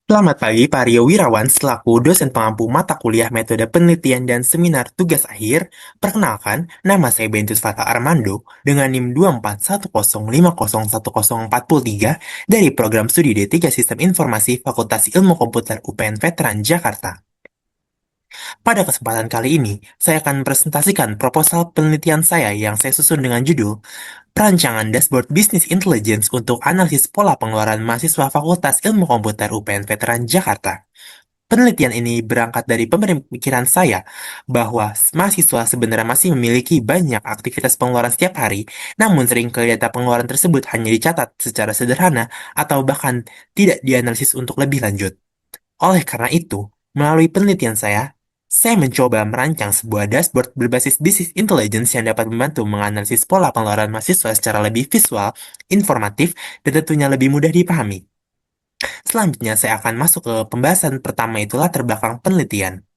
Selamat pagi, Pak Rio Wirawan, selaku dosen pengampu mata kuliah metode penelitian dan seminar tugas akhir. Perkenalkan, nama saya Bentus Fata Armando dengan NIM 24105010443 dari Program Studi D3 Sistem Informasi Fakultas Ilmu Komputer UPN Veteran Jakarta. Pada kesempatan kali ini, saya akan presentasikan proposal penelitian saya yang saya susun dengan judul Perancangan Dashboard Business Intelligence untuk Analisis Pola Pengeluaran Mahasiswa Fakultas Ilmu Komputer UPN Veteran Jakarta. Penelitian ini berangkat dari pemikiran saya bahwa mahasiswa sebenarnya masih memiliki banyak aktivitas pengeluaran setiap hari, namun seringkali data pengeluaran tersebut hanya dicatat secara sederhana atau bahkan tidak dianalisis untuk lebih lanjut. Oleh karena itu, melalui penelitian saya mencoba merancang sebuah dashboard berbasis business intelligence yang dapat membantu menganalisis pola pengeluaran mahasiswa secara lebih visual, informatif, dan tentunya lebih mudah dipahami. Selanjutnya, saya akan masuk ke pembahasan pertama, itu latar belakang penelitian.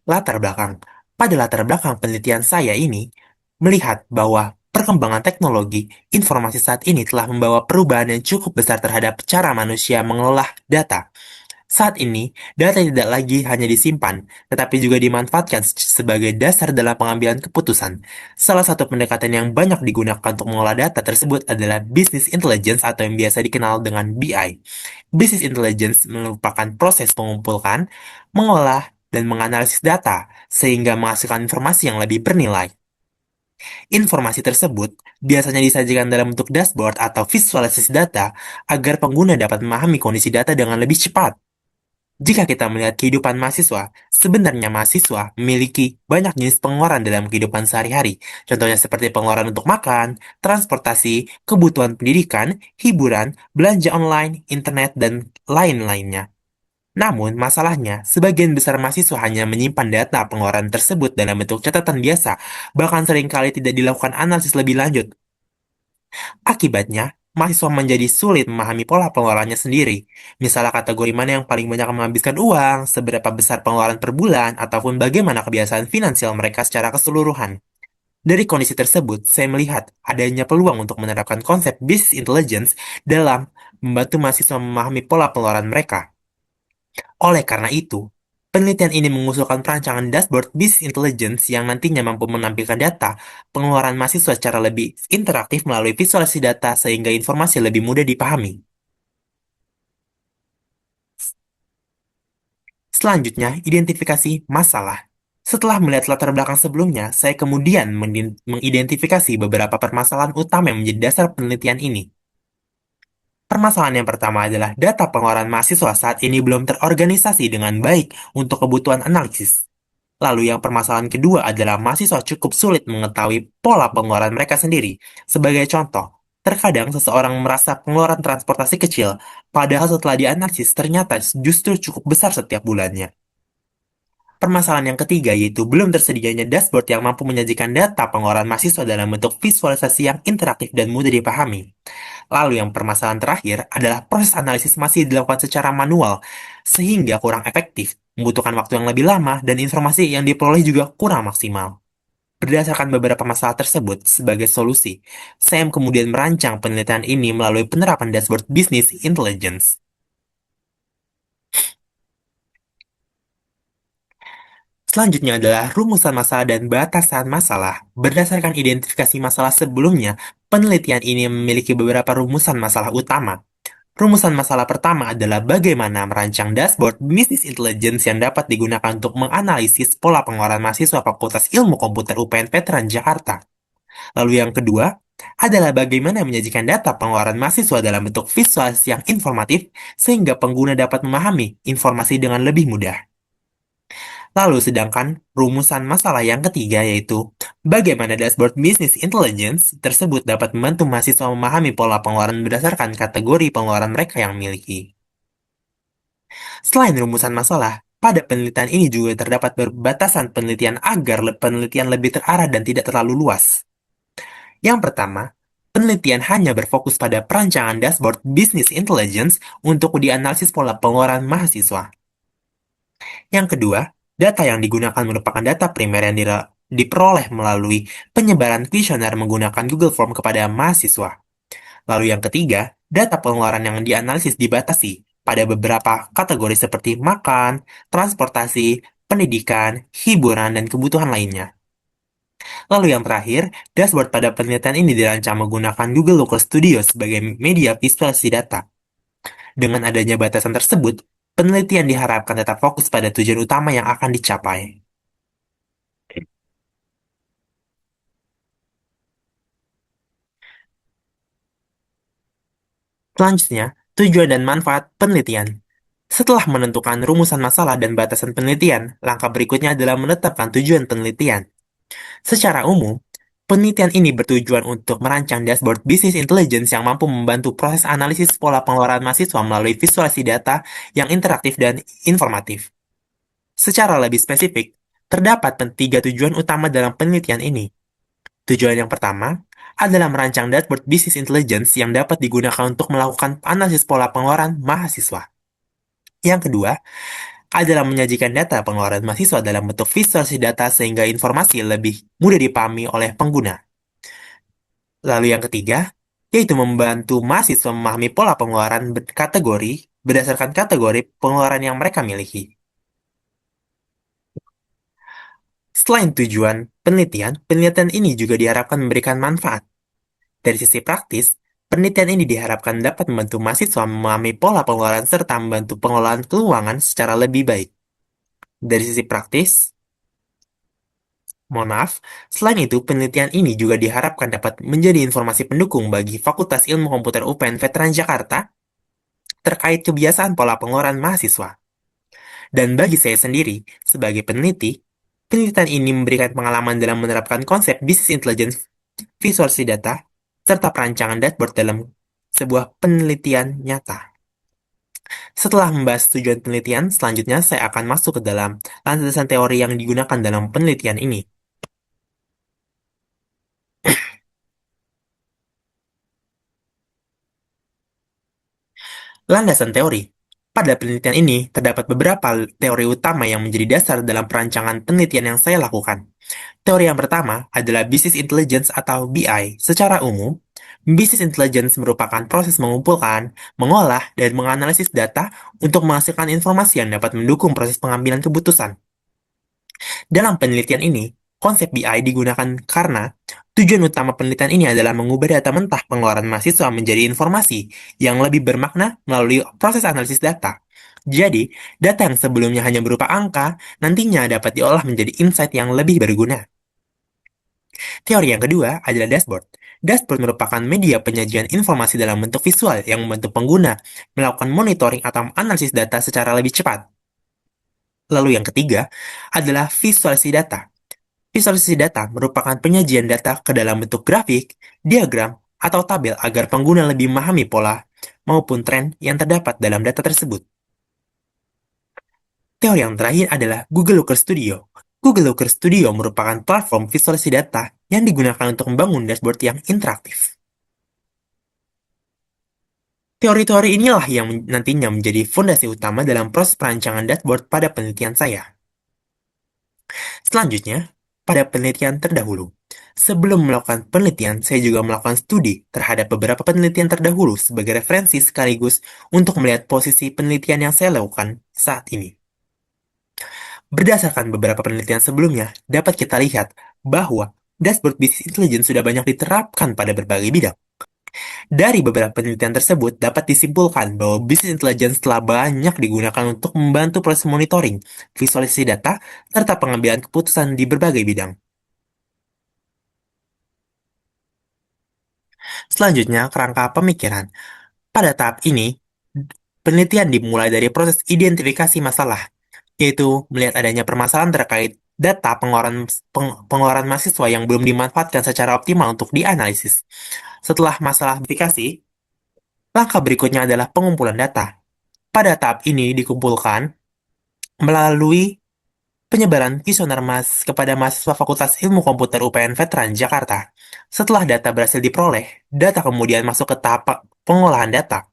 Latar belakang. Pada latar belakang penelitian saya ini, melihat bahwa perkembangan teknologi informasi saat ini telah membawa perubahan yang cukup besar terhadap cara manusia mengelola data. Saat ini, data tidak lagi hanya disimpan, tetapi juga dimanfaatkan sebagai dasar dalam pengambilan keputusan. Salah satu pendekatan yang banyak digunakan untuk mengolah data tersebut adalah Business Intelligence atau yang biasa dikenal dengan BI. Business Intelligence merupakan proses mengumpulkan, mengolah, dan menganalisis data, sehingga menghasilkan informasi yang lebih bernilai. Informasi tersebut biasanya disajikan dalam bentuk dashboard atau visualisasi data agar pengguna dapat memahami kondisi data dengan lebih cepat. Jika kita melihat kehidupan mahasiswa, sebenarnya mahasiswa memiliki banyak jenis pengeluaran dalam kehidupan sehari-hari. Contohnya seperti pengeluaran untuk makan, transportasi, kebutuhan pendidikan, hiburan, belanja online, internet, dan lain-lainnya. Namun, masalahnya, sebagian besar mahasiswa hanya menyimpan data pengeluaran tersebut dalam bentuk catatan biasa, bahkan seringkali tidak dilakukan analisis lebih lanjut. Akibatnya, mahasiswa menjadi sulit memahami pola pengeluarannya sendiri. Misalnya kategori mana yang paling banyak menghabiskan uang, seberapa besar pengeluaran per bulan, ataupun bagaimana kebiasaan finansial mereka secara keseluruhan. Dari kondisi tersebut, saya melihat adanya peluang untuk menerapkan konsep business intelligence dalam membantu mahasiswa memahami pola pengeluaran mereka. Oleh karena itu, penelitian ini mengusulkan perancangan dashboard business intelligence yang nantinya mampu menampilkan data pengeluaran mahasiswa secara lebih interaktif melalui visualisasi data sehingga informasi lebih mudah dipahami. Selanjutnya, identifikasi masalah. Setelah melihat latar belakang sebelumnya, saya kemudian mengidentifikasi beberapa permasalahan utama yang menjadi dasar penelitian ini. Permasalahan yang pertama adalah data pengeluaran mahasiswa saat ini belum terorganisasi dengan baik untuk kebutuhan analisis. Lalu yang permasalahan kedua adalah mahasiswa cukup sulit mengetahui pola pengeluaran mereka sendiri. Sebagai contoh, terkadang seseorang merasa pengeluaran transportasi kecil, padahal setelah dianalisis ternyata justru cukup besar setiap bulannya. Permasalahan yang ketiga yaitu belum tersedianya dashboard yang mampu menyajikan data pengeluaran mahasiswa dalam bentuk visualisasi yang interaktif dan mudah dipahami. Lalu yang permasalahan terakhir adalah proses analisis masih dilakukan secara manual, sehingga kurang efektif, membutuhkan waktu yang lebih lama, dan informasi yang diperoleh juga kurang maksimal. Berdasarkan beberapa masalah tersebut sebagai solusi, Sam kemudian merancang penelitian ini melalui penerapan dashboard business intelligence. Selanjutnya adalah rumusan masalah dan batasan masalah. Berdasarkan identifikasi masalah sebelumnya, penelitian ini memiliki beberapa rumusan masalah utama. Rumusan masalah pertama adalah bagaimana merancang dashboard business intelligence yang dapat digunakan untuk menganalisis pola pengeluaran mahasiswa Fakultas Ilmu Komputer UPN Veteran Jakarta. Lalu yang kedua adalah bagaimana menyajikan data pengeluaran mahasiswa dalam bentuk visual yang informatif sehingga pengguna dapat memahami informasi dengan lebih mudah. Lalu sedangkan rumusan masalah yang ketiga yaitu bagaimana dashboard business intelligence tersebut dapat membantu mahasiswa memahami pola pengeluaran berdasarkan kategori pengeluaran mereka yang miliki. Selain rumusan masalah, pada penelitian ini juga terdapat berbatasan penelitian agar penelitian lebih terarah dan tidak terlalu luas. Yang pertama, penelitian hanya berfokus pada perancangan dashboard business intelligence untuk dianalisis pola pengeluaran mahasiswa. Yang kedua, data yang digunakan merupakan data primer yang diperoleh melalui penyebaran kuesioner menggunakan Google Form kepada mahasiswa. Lalu yang ketiga, data pengeluaran yang dianalisis dibatasi pada beberapa kategori seperti makan, transportasi, pendidikan, hiburan, dan kebutuhan lainnya. Lalu yang terakhir, dashboard pada penelitian ini dirancang menggunakan Google Looker Studio sebagai media visualisasi data. Dengan adanya batasan tersebut, penelitian diharapkan tetap fokus pada tujuan utama yang akan dicapai. Selanjutnya, tujuan dan manfaat penelitian. Setelah menentukan rumusan masalah dan batasan penelitian, langkah berikutnya adalah menetapkan tujuan penelitian. Secara umum, penelitian ini bertujuan untuk merancang dashboard bisnis intelligence yang mampu membantu proses analisis pola pengeluaran mahasiswa melalui visualisasi data yang interaktif dan informatif. Secara lebih spesifik, terdapat tiga tujuan utama dalam penelitian ini. Tujuan yang pertama adalah merancang dashboard bisnis intelligence yang dapat digunakan untuk melakukan analisis pola pengeluaran mahasiswa. Yang kedua adalah menyajikan data pengeluaran mahasiswa dalam bentuk visualisasi data sehingga informasi lebih mudah dipahami oleh pengguna. Lalu yang ketiga, yaitu membantu mahasiswa memahami pola pengeluaran kategori berdasarkan kategori pengeluaran yang mereka miliki. Selain tujuan penelitian, penelitian ini juga diharapkan memberikan manfaat. Dari sisi praktis, penelitian ini diharapkan dapat membantu mahasiswa memahami pola pengeluaran serta membantu pengelolaan keuangan secara lebih baik. Dari sisi praktis, mohon maaf, selain itu penelitian ini juga diharapkan dapat menjadi informasi pendukung bagi Fakultas Ilmu Komputer UPN Veteran Jakarta terkait kebiasaan pola pengeluaran mahasiswa. Dan bagi saya sendiri, sebagai peneliti, penelitian ini memberikan pengalaman dalam menerapkan konsep bisnis intelligence, visualisasi data, serta perancangan dashboard dalam sebuah penelitian nyata. Setelah membahas tujuan penelitian, selanjutnya saya akan masuk ke dalam landasan teori yang digunakan dalam penelitian ini. Landasan teori. Pada penelitian ini, terdapat beberapa teori utama yang menjadi dasar dalam perancangan penelitian yang saya lakukan. Teori yang pertama adalah Business Intelligence atau BI. Secara umum, Business Intelligence merupakan proses mengumpulkan, mengolah, dan menganalisis data untuk menghasilkan informasi yang dapat mendukung proses pengambilan keputusan. Dalam penelitian ini, konsep BI digunakan karena tujuan utama penelitian ini adalah mengubah data mentah pengeluaran mahasiswa menjadi informasi yang lebih bermakna melalui proses analisis data. Jadi, data yang sebelumnya hanya berupa angka, nantinya dapat diolah menjadi insight yang lebih berguna. Teori yang kedua adalah dashboard. Dashboard merupakan media penyajian informasi dalam bentuk visual yang membantu pengguna melakukan monitoring atau analisis data secara lebih cepat. Lalu yang ketiga adalah visualisasi data. Visualisasi data merupakan penyajian data ke dalam bentuk grafik, diagram, atau tabel agar pengguna lebih memahami pola maupun tren yang terdapat dalam data tersebut. Teori yang terakhir adalah Google Looker Studio. Google Looker Studio merupakan platform visualisasi data yang digunakan untuk membangun dashboard yang interaktif. Teori-teori inilah yang nantinya menjadi fondasi utama dalam proses perancangan dashboard pada penelitian saya. Selanjutnya, pada penelitian terdahulu. Sebelum melakukan penelitian, saya juga melakukan studi terhadap beberapa penelitian terdahulu sebagai referensi sekaligus untuk melihat posisi penelitian yang saya lakukan saat ini. Berdasarkan beberapa penelitian sebelumnya, dapat kita lihat bahwa dashboard business intelligence sudah banyak diterapkan pada berbagai bidang. Dari beberapa penelitian tersebut, dapat disimpulkan bahwa business intelligence telah banyak digunakan untuk membantu proses monitoring, visualisasi data, serta pengambilan keputusan di berbagai bidang. Selanjutnya, kerangka pemikiran. Pada tahap ini, penelitian dimulai dari proses identifikasi masalah, yaitu melihat adanya permasalahan terkait data pengeluaran mahasiswa yang belum dimanfaatkan secara optimal untuk dianalisis. Setelah masalah identifikasi, langkah berikutnya adalah pengumpulan data. Pada tahap ini dikumpulkan melalui penyebaran kuesioner kepada mahasiswa Fakultas Ilmu Komputer UPN Veteran Jakarta. Setelah data berhasil diperoleh, data kemudian masuk ke tahap pengolahan data.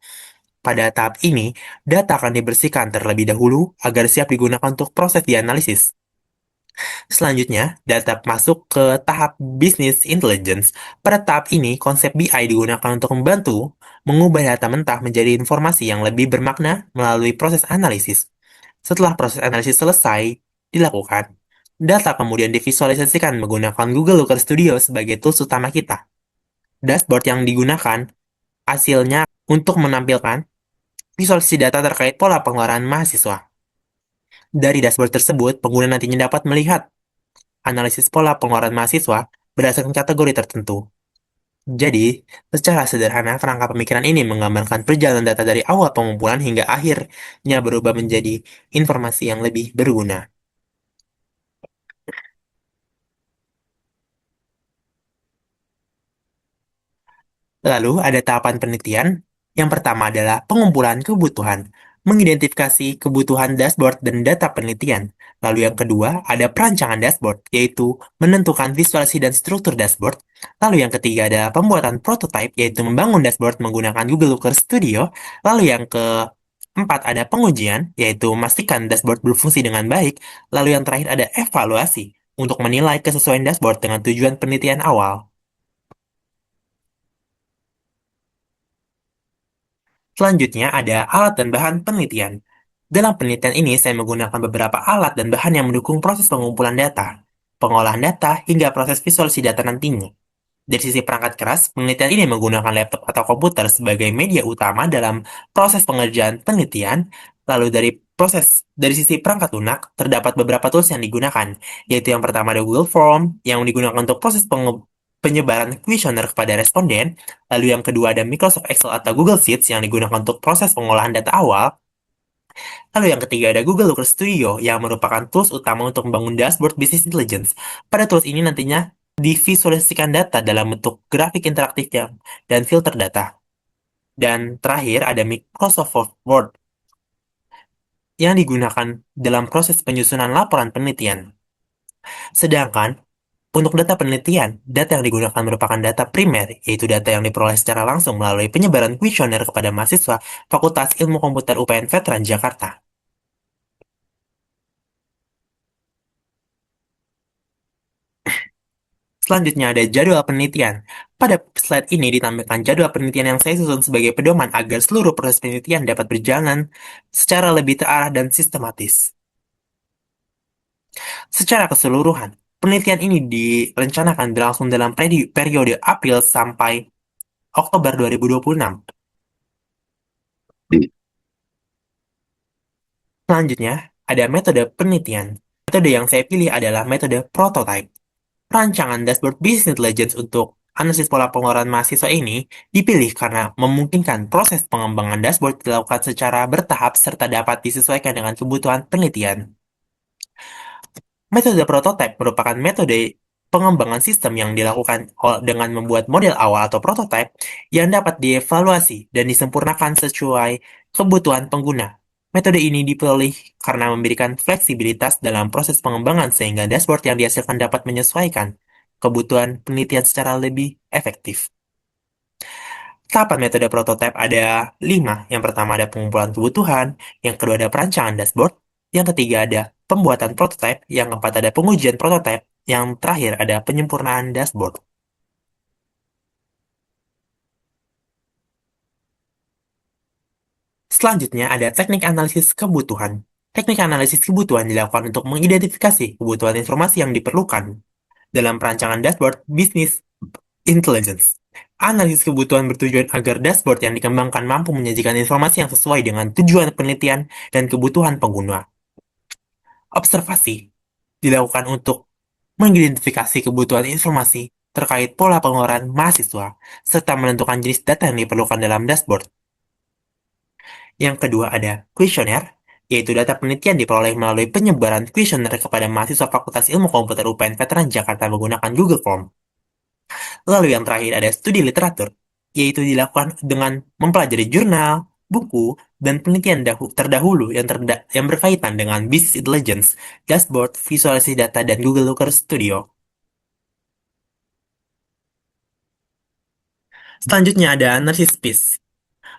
Pada tahap ini, data akan dibersihkan terlebih dahulu agar siap digunakan untuk proses dianalisis. Selanjutnya, data masuk ke tahap business intelligence. Pada tahap ini, konsep BI digunakan untuk membantu mengubah data mentah menjadi informasi yang lebih bermakna melalui proses analisis. Setelah proses analisis selesai dilakukan, data kemudian divisualisasikan menggunakan Google Looker Studio sebagai tools utama kita. Dashboard yang digunakan hasilnya untuk menampilkan visualisasi data terkait pola pengeluaran mahasiswa. Dari dashboard tersebut, pengguna nantinya dapat melihat analisis pola pengeluaran mahasiswa berdasarkan kategori tertentu. Jadi, secara sederhana, kerangka pemikiran ini menggambarkan perjalanan data dari awal pengumpulan hingga akhirnya berubah menjadi informasi yang lebih berguna. Lalu ada tahapan penelitian. Yang pertama adalah pengumpulan kebutuhan, mengidentifikasi kebutuhan dashboard dan data penelitian. Lalu yang kedua ada perancangan dashboard, yaitu menentukan visualisasi dan struktur dashboard. Lalu yang ketiga ada pembuatan prototype, yaitu membangun dashboard menggunakan Google Looker Studio. Lalu yang keempat ada pengujian, yaitu memastikan dashboard berfungsi dengan baik. Lalu yang terakhir ada evaluasi, untuk menilai kesesuaian dashboard dengan tujuan penelitian awal. Selanjutnya ada alat dan bahan penelitian. Dalam penelitian ini, saya menggunakan beberapa alat dan bahan yang mendukung proses pengumpulan data, pengolahan data, hingga proses visualisasi data nantinya. Dari sisi perangkat keras, penelitian ini menggunakan laptop atau komputer sebagai media utama dalam proses pengerjaan penelitian. Lalu dari sisi perangkat lunak, terdapat beberapa tools yang digunakan, yaitu yang pertama ada Google Form yang digunakan untuk proses penyebaran kuesioner kepada responden. Lalu yang kedua ada Microsoft Excel atau Google Sheets yang digunakan untuk proses pengolahan data awal. Lalu yang ketiga ada Google Looker Studio yang merupakan tools utama untuk membangun dashboard business intelligence. Pada tools ini nantinya divisualisasikan data dalam bentuk grafik interaktif dan filter data. Dan terakhir ada Microsoft Word yang digunakan dalam proses penyusunan laporan penelitian. Sedangkan untuk data penelitian, data yang digunakan merupakan data primer, yaitu data yang diperoleh secara langsung melalui penyebaran kuesioner kepada mahasiswa Fakultas Ilmu Komputer UPN Veteran Jakarta. Selanjutnya ada jadwal penelitian. Pada slide ini ditampilkan jadwal penelitian yang saya susun sebagai pedoman agar seluruh proses penelitian dapat berjalan secara lebih terarah dan sistematis. Secara keseluruhan, penelitian ini direncanakan berlangsung dalam periode April sampai Oktober 2026. Selanjutnya, ada metode penelitian. Metode yang saya pilih adalah metode prototype. Rancangan dashboard business intelligence untuk analisis pola pengeluaran mahasiswa ini dipilih karena memungkinkan proses pengembangan dashboard dilakukan secara bertahap serta dapat disesuaikan dengan kebutuhan penelitian. Metode prototype merupakan metode pengembangan sistem yang dilakukan dengan membuat model awal atau prototype yang dapat dievaluasi dan disempurnakan sesuai kebutuhan pengguna. Metode ini dipilih karena memberikan fleksibilitas dalam proses pengembangan sehingga dashboard yang dihasilkan dapat menyesuaikan kebutuhan penelitian secara lebih efektif. Tahapan metode prototype ada 5. Yang pertama ada pengumpulan kebutuhan, yang kedua ada perancangan dashboard, yang ketiga ada pembuatan prototype, yang keempat ada pengujian prototype, yang terakhir ada penyempurnaan dashboard. Selanjutnya ada teknik analisis kebutuhan. Teknik analisis kebutuhan dilakukan untuk mengidentifikasi kebutuhan informasi yang diperlukan dalam perancangan dashboard business intelligence. Analisis kebutuhan bertujuan agar dashboard yang dikembangkan mampu menyajikan informasi yang sesuai dengan tujuan penelitian dan kebutuhan pengguna. Observasi dilakukan untuk mengidentifikasi kebutuhan informasi terkait pola pengeluaran mahasiswa, serta menentukan jenis data yang diperlukan dalam dashboard. Yang kedua ada kuesioner, yaitu data penelitian diperoleh melalui penyebaran kuesioner kepada mahasiswa Fakultas Ilmu Komputer UPN Veteran Jakarta menggunakan Google Form. Lalu yang terakhir ada studi literatur, yaitu dilakukan dengan mempelajari jurnal, buku, dan penelitian terdahulu yang berkaitan dengan business intelligence, dashboard, visualisasi data, dan Google Looker Studio. Selanjutnya ada analisis piece.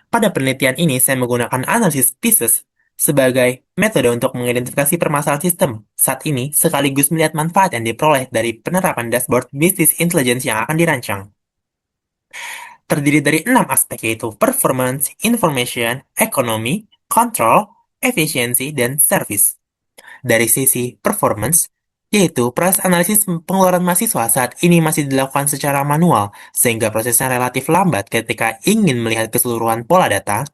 Pada penelitian ini, saya menggunakan analisis pieces sebagai metode untuk mengidentifikasi permasalahan sistem. Saat ini, sekaligus melihat manfaat yang diperoleh dari penerapan dashboard bisnis intelligence yang akan dirancang. Terdiri dari 6 aspek yaitu performance, information, ekonomi, control, efisiensi, dan service. Dari sisi performance, yaitu proses analisis pengeluaran mahasiswa saat ini masih dilakukan secara manual, sehingga prosesnya relatif lambat ketika ingin melihat keseluruhan pola data.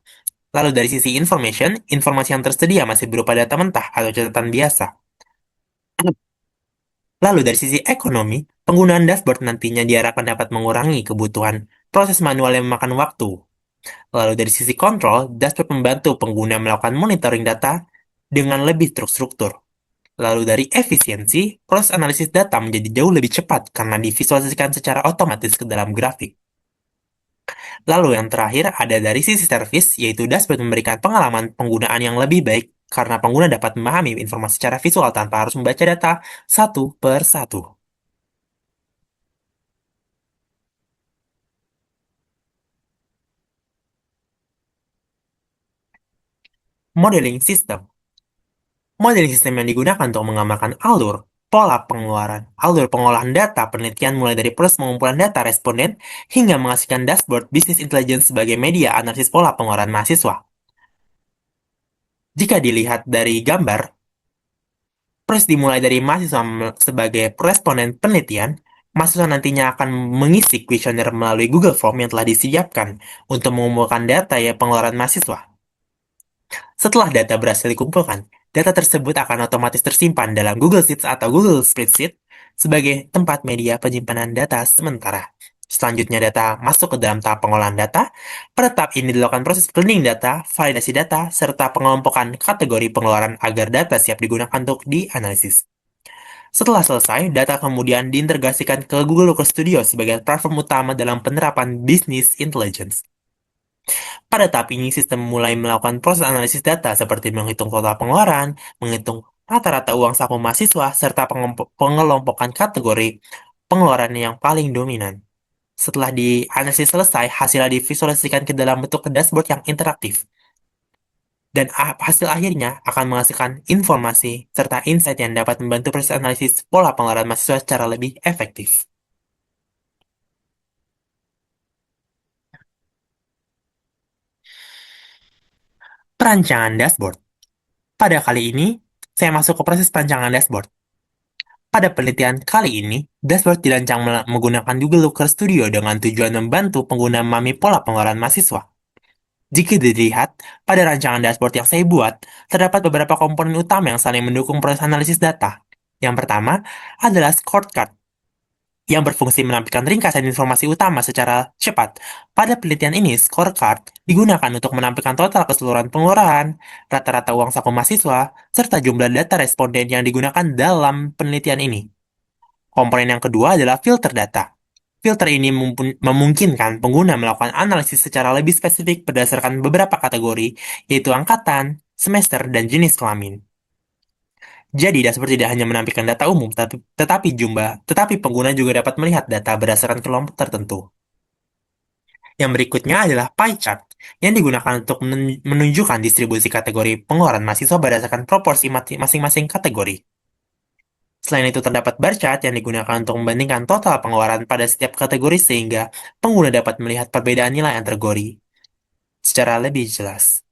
Lalu dari sisi information, informasi yang tersedia masih berupa data mentah atau catatan biasa. Lalu dari sisi ekonomi, penggunaan dashboard nantinya diharapkan dapat mengurangi kebutuhan proses manual yang memakan waktu. Lalu dari sisi kontrol, dashboard membantu pengguna melakukan monitoring data dengan lebih terstruktur. Lalu dari efisiensi, proses analisis data menjadi jauh lebih cepat karena divisualisasikan secara otomatis ke dalam grafik. Lalu yang terakhir ada dari sisi service, yaitu dashboard memberikan pengalaman penggunaan yang lebih baik karena pengguna dapat memahami informasi secara visual tanpa harus membaca data satu per satu. Modeling System. Modeling sistem yang digunakan untuk menggambarkan alur, pola pengeluaran, alur pengolahan data penelitian mulai dari proses pengumpulan data responden hingga menghasilkan dashboard bisnis intelligence sebagai media analisis pola pengeluaran mahasiswa. Jika dilihat dari gambar, proses dimulai dari mahasiswa sebagai responden penelitian. Mahasiswa nantinya akan mengisi kuesioner melalui Google Form yang telah disiapkan untuk mengumpulkan data ya pengeluaran mahasiswa. Setelah data berhasil dikumpulkan, data tersebut akan otomatis tersimpan dalam Google Sheets atau Google Spreadsheet sebagai tempat media penyimpanan data sementara. Selanjutnya data masuk ke dalam tahap pengolahan data. Pada tahap ini dilakukan proses cleaning data, validasi data, serta pengelompokan kategori pengeluaran agar data siap digunakan untuk dianalisis. Setelah selesai, data kemudian diintegrasikan ke Google Work Studio sebagai platform utama dalam penerapan business intelligence. Pada tahap ini, sistem mulai melakukan proses analisis data seperti menghitung total pengeluaran, menghitung rata-rata uang saku mahasiswa, serta pengelompokan kategori pengeluaran yang paling dominan. Setelah dianalisis selesai, hasilnya divisualisasikan ke dalam bentuk dashboard yang interaktif. Dan hasil akhirnya akan menghasilkan informasi serta insight yang dapat membantu proses analisis pola pengeluaran mahasiswa secara lebih efektif. Perancangan dashboard. Pada kali ini, saya masuk ke proses perancangan dashboard. Pada penelitian kali ini, dashboard dirancang menggunakan Google Looker Studio dengan tujuan membantu pengguna memahami pola pengeluaran mahasiswa. Jika dilihat, pada rancangan dashboard yang saya buat, terdapat beberapa komponen utama yang saling mendukung proses analisis data. Yang pertama adalah scorecard, yang berfungsi menampilkan ringkasan informasi utama secara cepat. Pada penelitian ini, scorecard digunakan untuk menampilkan total keseluruhan pengeluaran, rata-rata uang saku mahasiswa, serta jumlah data responden yang digunakan dalam penelitian ini. Komponen yang kedua adalah filter data. Filter ini memungkinkan pengguna melakukan analisis secara lebih spesifik berdasarkan beberapa kategori, yaitu angkatan, semester, dan jenis kelamin. Jadi, dashboard tidak hanya menampilkan data umum, tetapi pengguna juga dapat melihat data berdasarkan kelompok tertentu. Yang berikutnya adalah pie chart, yang digunakan untuk menunjukkan distribusi kategori pengeluaran mahasiswa berdasarkan proporsi masing-masing kategori. Selain itu, terdapat bar chart yang digunakan untuk membandingkan total pengeluaran pada setiap kategori sehingga pengguna dapat melihat perbedaan nilai antar kategori secara lebih jelas.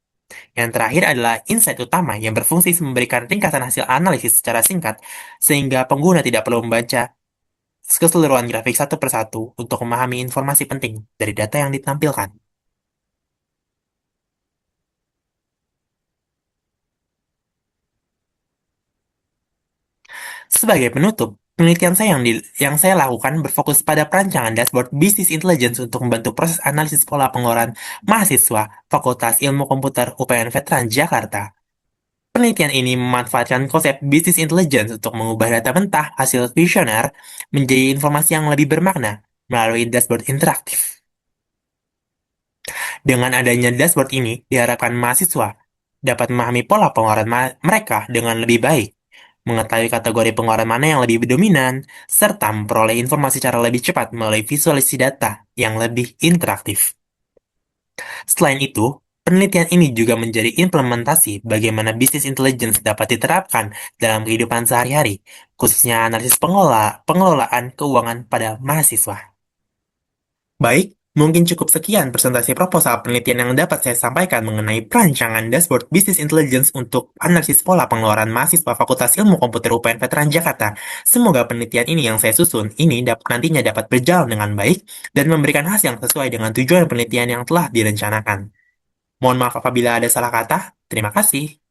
Yang terakhir adalah insight utama yang berfungsi memberikan ringkasan hasil analisis secara singkat sehingga pengguna tidak perlu membaca keseluruhan grafik satu persatu untuk memahami informasi penting dari data yang ditampilkan. Sebagai penutup, penelitian saya yang saya lakukan berfokus pada perancangan dashboard bisnis intelligence untuk membantu proses analisis pola pengeluaran mahasiswa Fakultas Ilmu Komputer UPN Veteran Jakarta. Penelitian ini memanfaatkan konsep bisnis intelligence untuk mengubah data mentah hasil kuesioner menjadi informasi yang lebih bermakna melalui dashboard interaktif. Dengan adanya dashboard ini, diharapkan mahasiswa dapat memahami pola pengeluaran mereka dengan lebih baik, mengetahui kategori pengeluaran mana yang lebih dominan, serta memperoleh informasi secara lebih cepat melalui visualisasi data yang lebih interaktif. Selain itu, Penelitian ini juga menjadi implementasi bagaimana bisnis intelligence dapat diterapkan dalam kehidupan sehari-hari, khususnya analisis pengelolaan keuangan pada mahasiswa. Baik, mungkin cukup sekian presentasi proposal penelitian yang dapat saya sampaikan mengenai perancangan dashboard Business Intelligence untuk analisis pola pengeluaran mahasiswa Fakultas Ilmu Komputer UPN Veteran Jakarta. Semoga penelitian ini yang saya susun ini nantinya dapat berjalan dengan baik dan memberikan hasil yang sesuai dengan tujuan penelitian yang telah direncanakan. Mohon maaf apabila ada salah kata. Terima kasih.